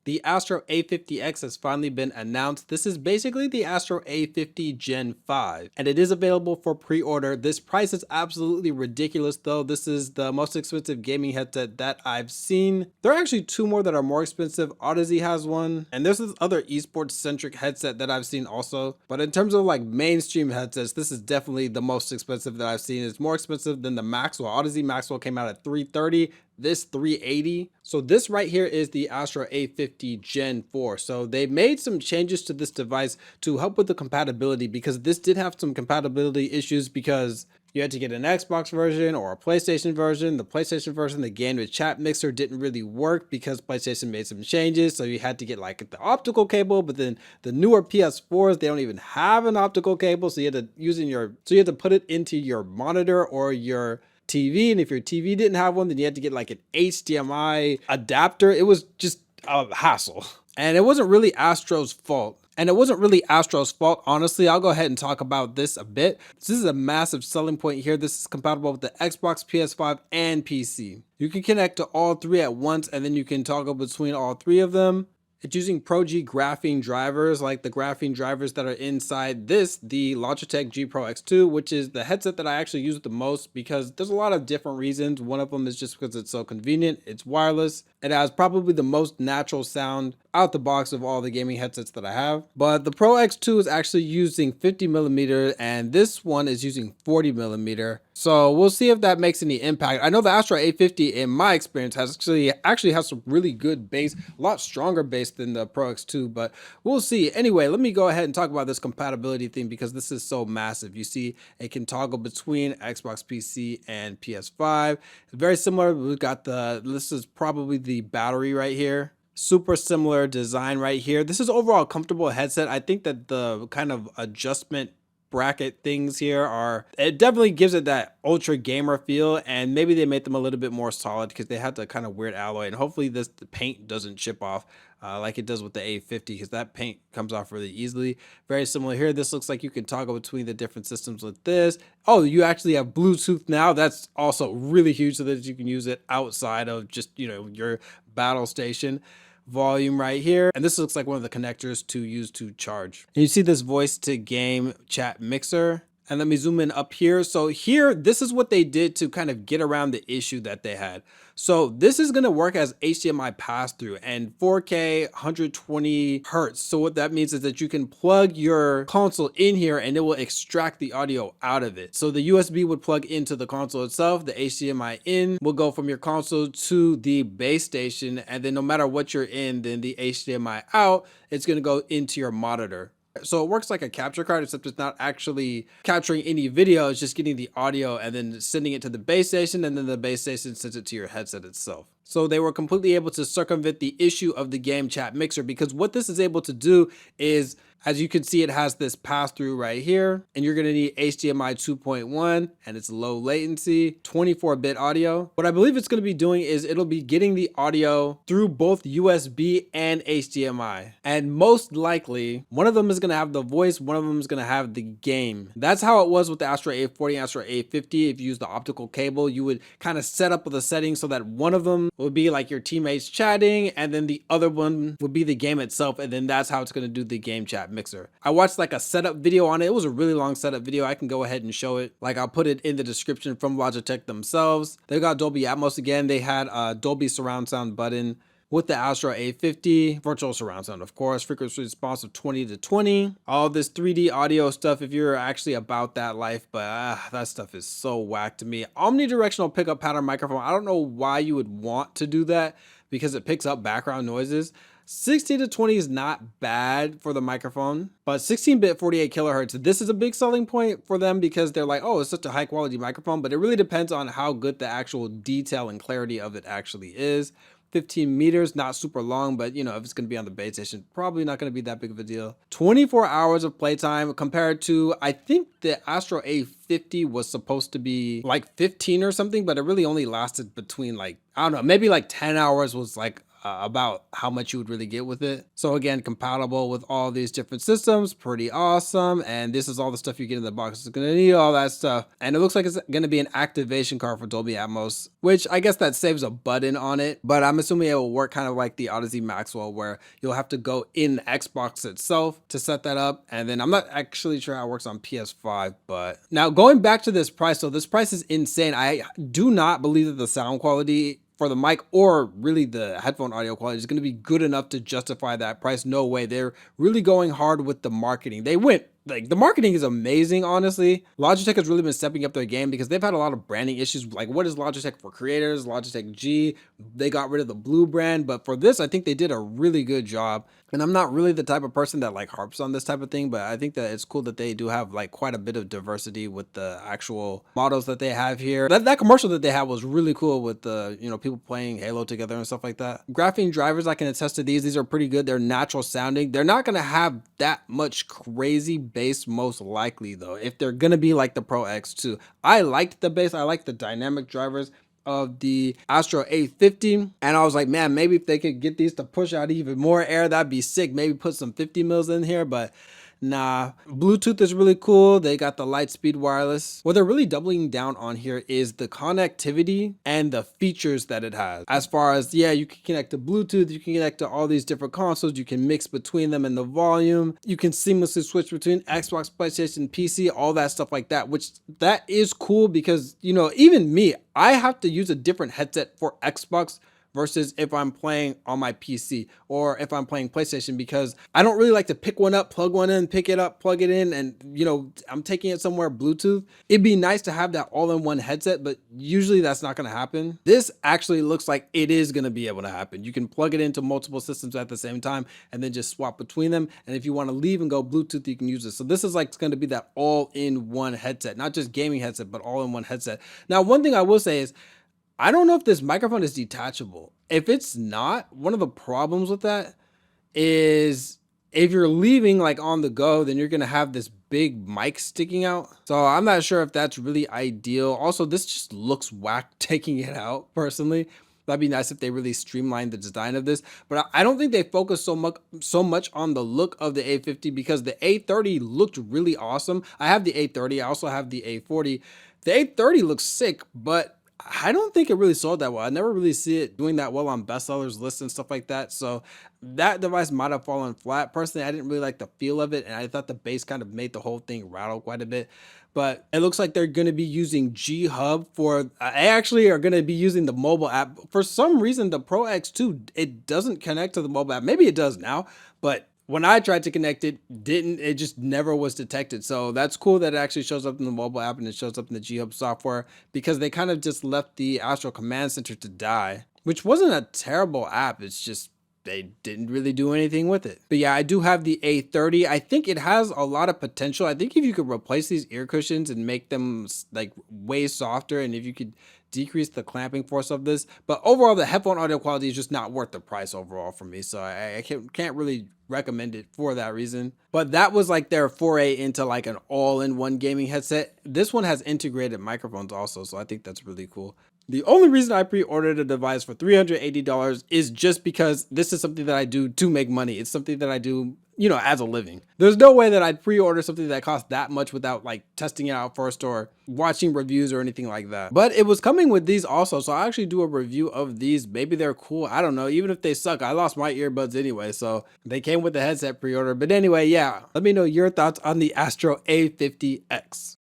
The Astro A50X has finally been announced. This is basically the Astro A50 Gen 5, and it is available for pre-order. This price is absolutely ridiculous though. This is the most expensive gaming headset that I've seen. There are actually two more that are more expensive. Odyssey has one, and there's this other esports centric headset that I've seen also. But in terms of like mainstream headsets, this is definitely the most expensive that I've seen. It's more expensive than the Maxwell. Odyssey Maxwell came out at $330. This $380. So this right here is the Astro A50 Gen 4. So they made some changes to this device to help with the compatibility, because this did have some compatibility issues because you had to get an Xbox version or a PlayStation version. The PlayStation version, the game with chat mixer didn't really work because PlayStation made some changes. So you had to get like the optical cable, but then the newer PS4s, they don't even have an optical cable. So you had to put it into your monitor or your TV, and if your TV didn't have one, then you had to get like an HDMI adapter. It was just a hassle, and it wasn't really Astro's fault. Honestly. I'll go ahead and talk about this a bit. This is a massive selling point here. This is compatible with the Xbox, PS5, and PC. You can connect to all three at once, and then you can toggle between all three of them. It's using Pro G graphene drivers, like the graphene drivers that are inside the Logitech G Pro X2, which is the headset that I actually use the most because there's a lot of different reasons. One of them is just because it's so convenient. It's wireless. It has probably the most natural sound out the box of all the gaming headsets that I have. But the Pro X2 is actually using 50mm, and this one is using 40mm. So we'll see if that makes any impact. I know the Astro A50, in my experience, actually has some really good bass, a lot stronger bass than the Pro X2, but we'll see. Anyway, let me go ahead and talk about this compatibility thing because this is so massive. You see, it can toggle between Xbox, PC, and PS5. Very similar. We've got this is probably the battery right here. Super similar design right here. This is overall a comfortable headset. I think that the kind of adjustment bracket things here it definitely gives it that ultra gamer feel, and maybe they made them a little bit more solid because they had the kind of weird alloy, and hopefully the paint doesn't chip off like it does with the A50, because that paint comes off really easily. Very similar here. This looks like you can toggle between the different systems with this. Oh, you actually have Bluetooth now. That's also really huge, so that you can use it outside of just, your battle station. Volume right here, and this looks like one of the connectors to use to charge. And you see this voice to game chat mixer. And let me zoom in up here. So here, this is what they did to kind of get around the issue that they had. So this is going to work as HDMI pass-through and 4K 120 hertz. So what that means is that you can plug your console in here and it will extract the audio out of it. So the USB would plug into the console itself. The HDMI in will go from your console to the base station. And then no matter what you're in, then the HDMI out, it's going to go into your monitor. So it works like a capture card, except it's not actually capturing any video. It's just getting the audio and then sending it to the base station, and then the base station sends it to your headset itself. So they were completely able to circumvent the issue of the game chat mixer, because what this is able to do is, as you can see, it has this pass through right here, and you're going to need HDMI 2.1, and it's low latency, 24-bit audio. What I believe it's going to be doing is it'll be getting the audio through both USB and HDMI. And most likely, one of them is going to have the voice, one of them is going to have the game. That's how it was with the Astro A40 and Astro A50. If you use the optical cable, you would kind of set up the settings so that one of them would be like your teammates chatting, and then the other one would be the game itself, and then that's how it's going to do the game chat mixer. I watched like a setup video on it. It was a really long setup video. I can go ahead and show it. Like, I'll put it in the description from Logitech themselves. They've got Dolby Atmos again. They had a Dolby surround sound button with the Astro A50, virtual surround sound, of course, frequency response of 20 to 20, all this 3D audio stuff if you're actually about that life, but that stuff is so whack to me. Omnidirectional pickup pattern microphone. I don't know why you would want to do that, because it picks up background noises. 16 to 20 is not bad for the microphone, but 16-bit 48 kilohertz, this is a big selling point for them, because they're like, oh, it's such a high quality microphone, but it really depends on how good the actual detail and clarity of it actually is. 15 meters, not super long, but if it's going to be on the base station, probably not going to be that big of a deal. 24 hours of playtime compared to, I think the Astro A50 was supposed to be like 15 or something, but it really only lasted between, like, I don't know, maybe like 10 hours was like about how much you would really get with it. So again, compatible with all these different systems, pretty awesome. And this is all the stuff you get in the box. It's gonna need all that stuff. And it looks like it's gonna be an activation card for Dolby Atmos, which I guess that saves a button on it, but I'm assuming it will work kind of like the Odyssey Maxwell, where you'll have to go in Xbox itself to set that up. And then I'm not actually sure how it works on PS5, but now going back to this price. So this price is insane. I do not believe that the sound quality for the mic or really the headphone audio quality is going to be good enough to justify that price. No way. They're really going hard with the marketing. They went like, the marketing is amazing, honestly. Logitech has really been stepping up their game because they've had a lot of branding issues. Like, what is Logitech for creators? Logitech G, they got rid of the blue brand, but for this, I think they did a really good job. And I'm not really the type of person that like harps on this type of thing, but I think that it's cool that they do have like quite a bit of diversity with the actual models that they have here. That commercial that they had was really cool with the, you know, people playing Halo together and stuff like that. Graphene drivers, I can attest to these. These are pretty good. They're natural sounding. They're not going to have that much crazy bass most likely though, if they're going to be like the Pro X2. I liked the bass. I liked the dynamic drivers of the Astro A50, and I was like, man, maybe if they could get these to push out even more air, that'd be sick. Maybe put some 50 mils in here, but nah. Bluetooth is really cool. They got the Lightspeed wireless. What they're really doubling down on here is the connectivity and the features that it has. As far as, yeah, you can connect to Bluetooth, you can connect to all these different consoles, you can mix between them and the volume, you can seamlessly switch between Xbox, PlayStation, PC, all that stuff like that, which that is cool because, you know, even me, I have to use a different headset for Xbox versus if I'm playing on my PC or if I'm playing PlayStation, because I don't really like to pick one up, plug one in, pick it up, plug it in, and you know, I'm taking it somewhere Bluetooth. It'd be nice to have that all-in-one headset, but usually that's not going to happen. This actually looks like it is going to be able to happen. You can plug it into multiple systems at the same time and then just swap between them. And if you want to leave and go Bluetooth, you can use it. So this is like going to be that all-in-one headset, not just gaming headset, but all-in-one headset. Now, one thing I will say is, I don't know if this microphone is detachable. If it's not, one of the problems with that is if you're leaving like on the go, then you're gonna have this big mic sticking out. So I'm not sure if that's really ideal. Also, this just looks whack taking it out personally. That'd be nice if they really streamlined the design of this, but I don't think they focus so much on the look of the A50, because the A30 looked really awesome. I have the A30. I also have the A40. The A30 looks sick, but I don't think it really sold that well. I never really see it doing that well on bestsellers lists and stuff like that. So that device might have fallen flat. Personally, I didn't really like the feel of it, and I thought the bass kind of made the whole thing rattle quite a bit. But it looks like they're going to be using G Hub for, I actually are going to be using the mobile app. For some reason, the Pro X2, it doesn't connect to the mobile app. Maybe it does now, but when I tried to connect it, it just never was detected. So that's cool that it actually shows up in the mobile app and it shows up in the G Hub software, because they kind of just left the Astro Command Center to die, which wasn't a terrible app. It's just they didn't really do anything with it. But yeah, I do have the A30. I think it has a lot of potential. I think if you could replace these ear cushions and make them like way softer, and if you could decrease the clamping force of this, but overall the headphone audio quality is just not worth the price overall for me. So I can't really recommend it for that reason. But that was like their foray into like an all-in-one gaming headset. This one has integrated microphones also, so I think that's really cool. The only reason I pre-ordered a device for $380 is just because this is something that I do to make money. It's something that I do, you know, as a living. There's no way that I'd pre-order something that costs that much without like testing it out first or watching reviews or anything like that. But it was coming with these also, so I actually do a review of these. Maybe they're cool. I don't know. Even if they suck, I lost my earbuds anyway, so they came with the headset pre-order. But anyway, yeah, let me know your thoughts on the Astro A50X.